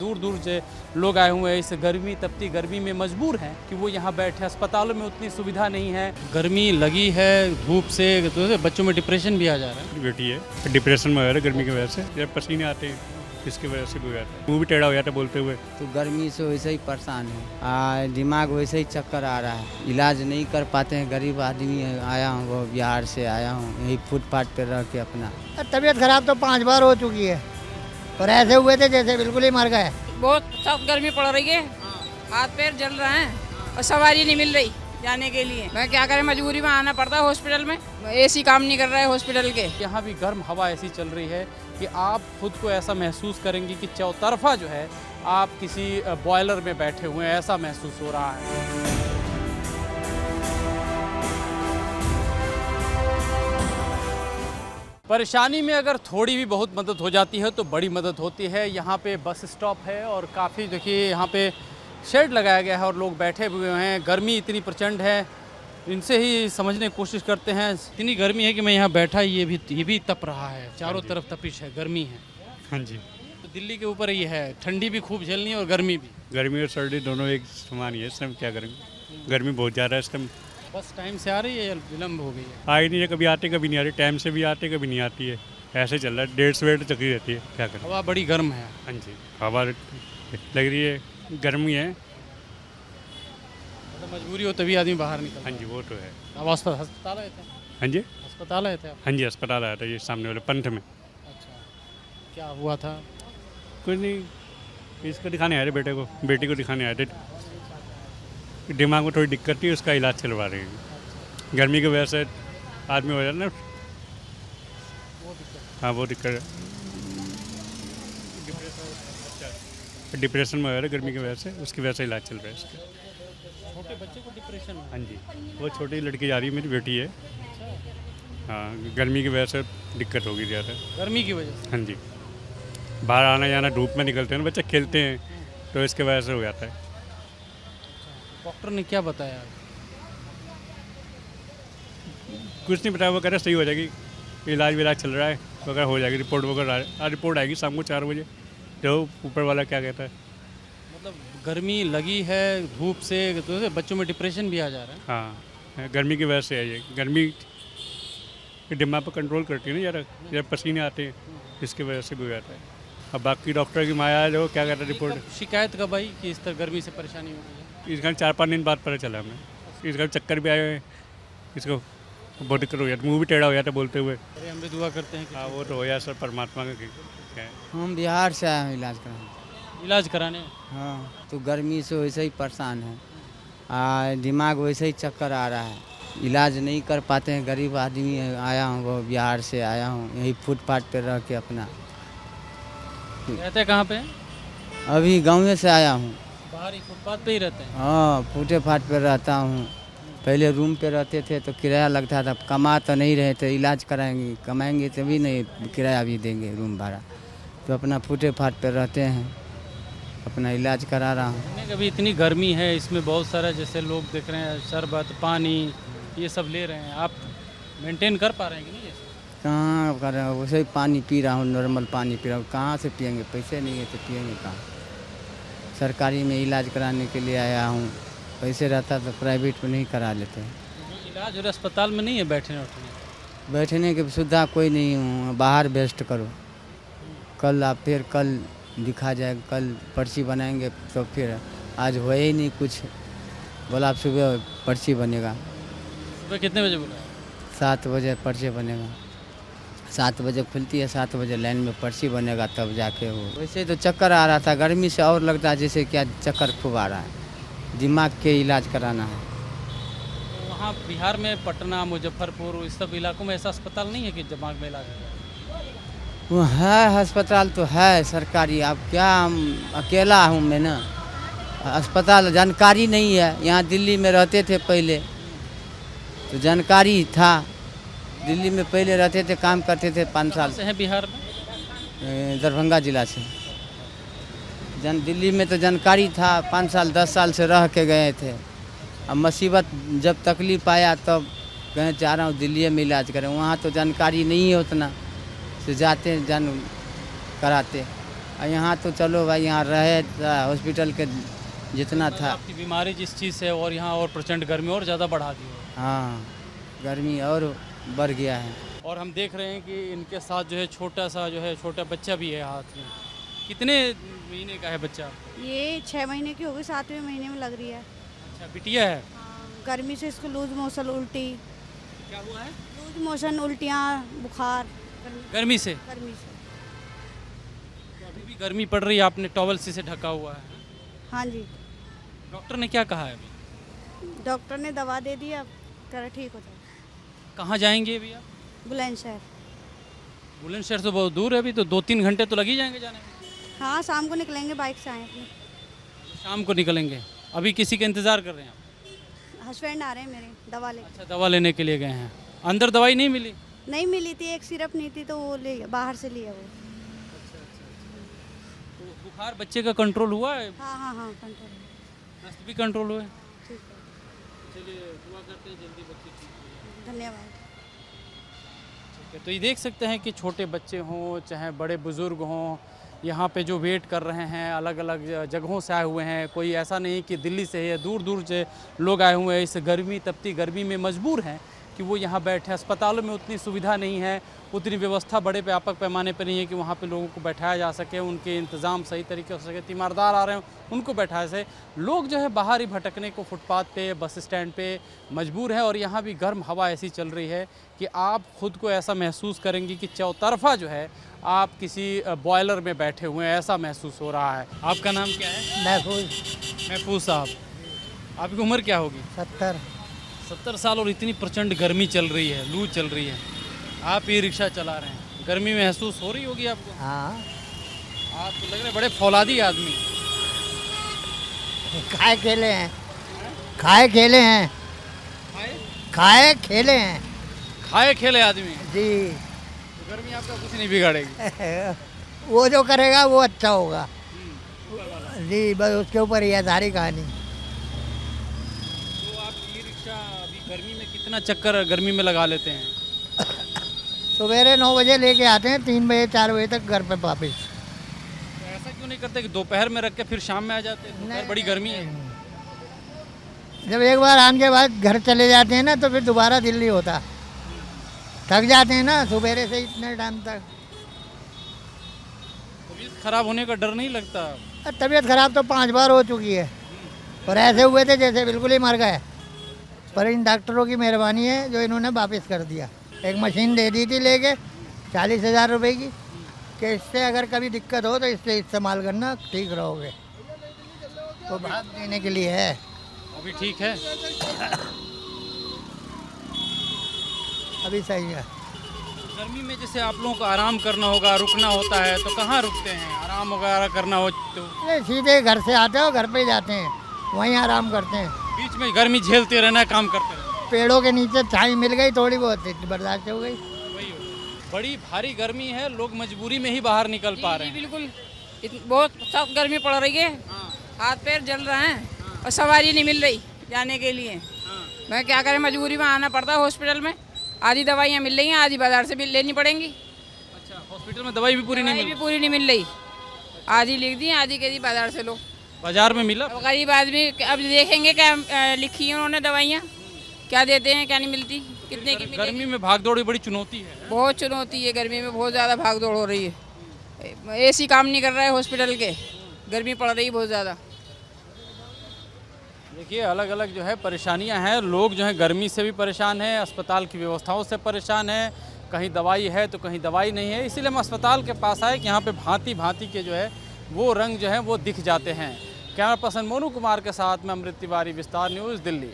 दूर दूर से लोग आए हुए हैं इस गर्मी तपती गर्मी में मजबूर हैं कि वो यहाँ बैठे। अस्पतालों में उतनी सुविधा नहीं है, गर्मी लगी है धूप से, तो बच्चों में डिप्रेशन भी आ जा रहा है। बेटी है डिप्रेशन में है गर्मी की वजह से, जब पसीने आते हैं इसकी वजह से भी हो जाता है, मुँह भी टेढ़ा हो जाता है बोलते हुए। तो गर्मी से वैसे ही परेशान है, दिमाग वैसे ही चक्कर आ रहा है, इलाज नहीं कर पाते हैं। गरीब आदमी है, आया हूँ वो बिहार से आया हूँ, यही फुटपाथ पे रह के अपना। तबीयत खराब तो 5 बार हो चुकी है और ऐसे हुए थे जैसे बिल्कुल ही मर गए। बहुत सख्त गर्मी पड़ रही है, हाथ पैर जल रहे हैं और सवारी नहीं मिल रही जाने के लिए। मैं क्या करें, मजबूरी में आना पड़ता है हॉस्पिटल में, एसी काम नहीं कर रहा है हॉस्पिटल के। यहाँ भी गर्म हवा ऐसी चल रही है कि आप खुद को ऐसा महसूस करेंगे कि चौतरफा जो है आप किसी बॉयलर में बैठे हुए हैं, ऐसा महसूस हो रहा है। परेशानी में अगर थोड़ी भी बहुत मदद हो जाती है तो बड़ी मदद होती है। यहाँ पे बस स्टॉप है और काफ़ी देखिए यहाँ पे शेड लगाया गया है और लोग बैठे हुए हैं। गर्मी इतनी प्रचंड है, इनसे ही समझने की कोशिश करते हैं। इतनी गर्मी है कि मैं यहाँ बैठा, ये भी तप रहा है, चारों तरफ तपिश है, गर्मी है। हाँ जी, तो दिल्ली के ऊपर ये है, ठंडी भी खूब झेलनी है और गर्मी भी। गर्मी और सर्दी दोनों एक समान ही है इस टाइम, क्या करेंगे, गर्मी बहुत ज़्यादा है इस टाइम। बस टाइम से आ रही है या विलम्ब हो गई है? आ ही नहीं है, कभी आते कभी नहीं आ रही, टाइम से भी आते कभी नहीं आती है, ऐसे चल रहा है, 1.5 से चक्री रहती है, क्या करें। हवा बड़ी गर्म है। हाँ जी, हवा लग रही है, गर्मी है। तो मजबूरी हो तभी आदमी बाहर निकलता है। हाँ जी, वो तो है। अब अस्पताल आए थे? हाँ जी, अस्पताल आए थे आप? हाँ जी, अस्पताल आया था ये सामने वाले पंथ में। अच्छा, क्या हुआ था? कुछ नहीं, इसको दिखाने आए थे, बेटी को दिखाने आए थे। दिमाग में थोड़ी दिक्कत थी, उसका इलाज चलवा रहे हैं। गर्मी की वजह से आदमी हो जाता है ना, हाँ वो दिक्कत है, डिप्रेशन में हो रहा है गर्मी की वजह से, उसकी वजह से इलाज चल रहा है इसका। छोटे बच्चे को डिप्रेशन में? हाँ जी, वो छोटी लड़की जा रही है, मेरी बेटी है। हाँ, गर्मी की वजह से दिक्कत होगी ज़्यादा। गर्मी की वजह से? हाँ जी, बाहर आना जाना, धूप में निकलते हैं ना बच्चे, खेलते हैं, तो इसके वजह से हो जाता है। डॉक्टर ने क्या बताया? कुछ नहीं बताया, वो कह रहे सही हो जाएगी, इलाज चल रहा है वगैरह, हो जाएगी, रिपोर्ट वगैरह रिपोर्ट आएगी शाम को 4 बजे, जो ऊपर वाला क्या कहता है। मतलब गर्मी लगी है धूप से, तो बच्चों में डिप्रेशन भी आ जा रहा है। हाँ, गर्मी की वजह से है ये, गर्मी दिमाग पर कंट्रोल करती है ना ज़रा, जब पसीने आते हैं इसकी वजह से भी हो जाता है। अब बाकी डॉक्टर की माया है, जो क्या कहता है रिपोर्ट। शिकायत कब आई कि इस तरह गर्मी से परेशानी हो गई है? इसका 4-5 दिन बाद पता चला हमें, इसका चक्कर भी आए, इसको बहुत दिक्कत हो जाती, मुँह भी टेढ़ा हो जाता है बोलते हुए। अरे हम भी दुआ करते हैं कि हाँ, वो तो हो जाए सर, परमात्मा का क्या है। हम बिहार से आए हैं इलाज कराने। इलाज कराने? हाँ, तो गर्मी से वैसे ही परेशान है, दिमाग वैसे ही चक्कर आ रहा है, इलाज नहीं कर पाते हैं। गरीब आदमी है, आया हूँ वो बिहार से आया हूँ, यही फुटपाथ पे रह के अपना। रहते कहाँ पे? अभी गाँव से आया हूँ। बाहर ही फुटपाथ पे ही रहते हैं? हाँ, फुटपाथ पे रहता हूँ। पहले रूम पे रहते थे तो किराया लगता था, कमा तो नहीं रहे थे, इलाज कराएंगे, कमाएंगे तभी नहीं किराया भी देंगे, रूम भाड़ा। तो अपना फुटपाथ पे रहते हैं, अपना इलाज करा रहा हूँ। कभी इतनी गर्मी है, इसमें बहुत सारा जैसे लोग देख रहे हैं शरबत पानी ये सब ले रहे हैं, आप मेंटेन कर पा रहे हैं कि नहीं? कहाँ कर रहे हो, वैसे ही पानी पी रहा हूँ, नॉर्मल पानी पी रहा हूँ, कहाँ से पियेंगे, पैसे नहीं है तो पियेंगे कहाँ। सरकारी में इलाज कराने के लिए आया हूँ, पैसे रहता तो प्राइवेट में नहीं करा लेते। इलाज और अस्पताल में नहीं है बैठने उठने? बैठने की सुविधा कोई नहीं हूँ, बाहर बेस्ट करो। कल आप फिर कल दिखा जाए, कल पर्ची बनाएंगे तो फिर आज हुआ ही नहीं कुछ, बोला आप सुबह पर्ची बनेगा। सुबह कितने बजे बोला? 7 बजे पर्ची बनेगा, 7 बजे खुलती है, 7 बजे लाइन में पर्ची बनेगा तब जाके हो। वैसे तो चक्कर आ रहा था, गर्मी से और लगता है जैसे क्या चक्कर खूब आ रहा है, दिमाग के इलाज कराना है। तो वहाँ बिहार में पटना मुजफ्फरपुर इस सब इलाकों में ऐसा अस्पताल नहीं है कि दिमाग में इलाज है? वो है अस्पताल तो है सरकारी, अब क्या, हम अकेला हूँ मैं ना, अस्पताल जानकारी नहीं है। यहाँ दिल्ली में रहते थे पहले तो जानकारी था, दिल्ली में पहले रहते थे, काम करते थे 5 साल से हैं बिहार में? दरभंगा जिला से। दिल्ली में तो जानकारी था, 5 साल 10 साल से रह के गए थे। अब मुसीबत जब तकलीफ आया तब कहें चाह रहा हूँ दिल्ली में इलाज करें, वहाँ तो जानकारी नहीं है उतना, तो जाते जान कराते। और यहाँ तो चलो भाई यहाँ रहे हॉस्पिटल के जितना था। आपकी बीमारी जिस चीज़ से और यहाँ और प्रचंड गर्मी और ज़्यादा बढ़ा दी है। हाँ गर्मी और बढ़ गया है। और हम देख रहे हैं कि इनके साथ जो है छोटा बच्चा भी है हाथ में। कितने महीने का है बच्चा? ये 6 महीने की होगी, 7वें महीने में लग रही है। अच्छा बिटिया है। गर्मी से इसको लूज मोशन, उल्टी। क्या हुआ है? लूज मोशन, उल्टियाँ, बुखार। गर्मी से? गर्मी से। तो अभी भी गर्मी पड़ रही है, आपने टॉवल से ढका हुआ है। हाँ जी। डॉक्टर ने क्या कहा है अभी? डॉक्टर ने दवा दे दी, अब कर ठीक हो जाए। कहाँ जाएंगे अभी आप? बुलंदशहर। बुलंदशहर से बहुत दूर है, अभी तो 2-3 घंटे तो लग ही जाएंगे जाने में। हाँ शाम को निकलेंगे, बाइक से आए अपने। शाम को निकलेंगे। अभी किसी का इंतज़ार कर रहे हैं आप? हस्बैंड आ रहे हैं मेरे दवा ले। अच्छा दवा लेने के लिए गए हैं। अंदर दवाई नहीं मिली? नहीं मिली थी, एक सिरप नहीं थी तो वो ले बाहर से लिया वो। तो बुखार बच्चे का कंट्रोल हुआ है? हाँ कंट्रोल। दस्त भी कंट्रोल हुआ है? ठीक है, चलिए दुआ करते हैं जल्दी बच्चे ठीक हो जाए। धन्यवाद। ठीक है, तो ये देख सकते हैं कि छोटे बच्चे हों चाहे बड़े बुज़ुर्ग हों, यहाँ पे जो वेट कर रहे हैं अलग अलग जगहों से आए हुए हैं। कोई ऐसा नहीं कि दिल्ली से है, दूर दूर से लोग आए हुए हैं। इस गर्मी तपती गर्मी में मजबूर हैं कि वो यहाँ बैठे। अस्पतालों में उतनी सुविधा नहीं है, उतनी व्यवस्था बड़े व्यापक पैमाने पर नहीं है कि वहाँ पे लोगों को बैठाया जा सके, उनके इंतज़ाम सही तरीके से हो सके। तीमारदार आ रहे हैं उनको बैठाया से लोग जो है बाहर ही भटकने को फुटपाथ पे, बस स्टैंड पे मजबूर है। और यहाँ भी गर्म हवा ऐसी चल रही है कि आप खुद को ऐसा महसूस करेंगे कि चौतरफा जो है आप किसी बॉयलर में बैठे हुए हैं, ऐसा महसूस हो रहा है। आपका नाम क्या है? महफूज साहब। आपकी उम्र क्या होगी? 70 साल। और इतनी प्रचंड गर्मी चल रही है, लू चल रही है, आप ये रिक्शा चला रहे हैं, गर्मी महसूस हो रही होगी आपको? हाँ। आप तो लग रहे बड़े फौलादी आदमी। खाए खेले हैं। खाए खेले आदमी जी। तो गर्मी आपका कुछ नहीं बिगाड़ेगी। वो जो करेगा वो अच्छा होगा जी, बस उसके ऊपर ही है सारी कहानी। तो आप ये रिक्शा अभी गर्मी में कितना चक्कर गर्मी में लगा लेते हैं? सवेरे 9 बजे लेके आते हैं, 3 बजे 4 बजे तक घर पे वापस। तो ऐसा क्यों नहीं करते कि दोपहर में रख के फिर शाम में आ जाते हैं? दोपहर बड़ी गर्मी है। जब एक बार आने के बाद घर चले जाते हैं ना तो फिर दोबारा दिल नहीं होता, थक जाते हैं ना सवेरे से इतने टाइम तक। तबीयत खराब होने का डर नहीं लगता? तबीयत खराब तो 5 बार हो चुकी है, और ऐसे हुए थे जैसे बिल्कुल ही मर गए। पर इन डॉक्टरों की मेहरबानी है जो इन्होंने वापस कर दिया। एक मशीन दे दी थी लेके 40,000 रुपए की, कि इससे अगर कभी दिक्कत हो तो इससे इस्तेमाल करना, ठीक रहोगे। तो भाग देने के लिए है। अभी ठीक है? अभी सही है। गर्मी में जैसे आप लोगों को आराम करना होगा, रुकना होता है, तो कहाँ रुकते हैं? आराम वगैरह करना हो तो नहीं, सीधे घर से आते हो, घर पे ही जाते हैं, वहीं आराम करते हैं। बीच में गर्मी झेलते रहना, काम करते रहना। पेड़ों के नीचे छाई मिल गई थोड़ी बहुत, बर्दाश्त हो गई। वही हो। बड़ी भारी गर्मी है, लोग मजबूरी में ही बाहर निकल पा रहे हैं। बिल्कुल बहुत सख्त गर्मी पड़ रही है। हाथ पैर जल रहे हैं और सवारी नहीं मिल रही जाने के लिए। मैं क्या करें, मजबूरी में आना पड़ता है हॉस्पिटल में। आधी दवाइयाँ मिल रही हैं, आधी बाजार से भी लेनी पड़ेंगी। अच्छा, हॉस्पिटल में दवाई भी पूरी नहीं मिली? पूरी नहीं मिल रही, आधी लिख दी, आधी कह दी बाजार से लो। बाजार में मिला? अब गरीब आदमी अब देखेंगे क्या लिखी है उन्होंने दवाइयाँ, क्या देते हैं क्या नहीं मिलती, कितने की मिलेगी। गर्मी में भाग दौड़ बड़ी चुनौती है। बहुत चुनौती है, गर्मी में बहुत ज़्यादा भाग दौड़ हो रही है। एसी काम नहीं कर रहा है हॉस्पिटल के, गर्मी पड़ रही है बहुत ज़्यादा। देखिए अलग अलग जो है परेशानियां हैं। लोग जो है गर्मी से भी परेशान हैं, अस्पताल की व्यवस्थाओं से परेशान हैं। कहीं दवाई है तो कहीं दवाई नहीं है। इसीलिए हम अस्पताल के पास आए कि यहाँ पे भांति भांति के जो है वो रंग जो है वो दिख जाते हैं। कैमरा पर्सन मोनू कुमार के साथ में अमृत तिवारी, विस्तार न्यूज़, दिल्ली।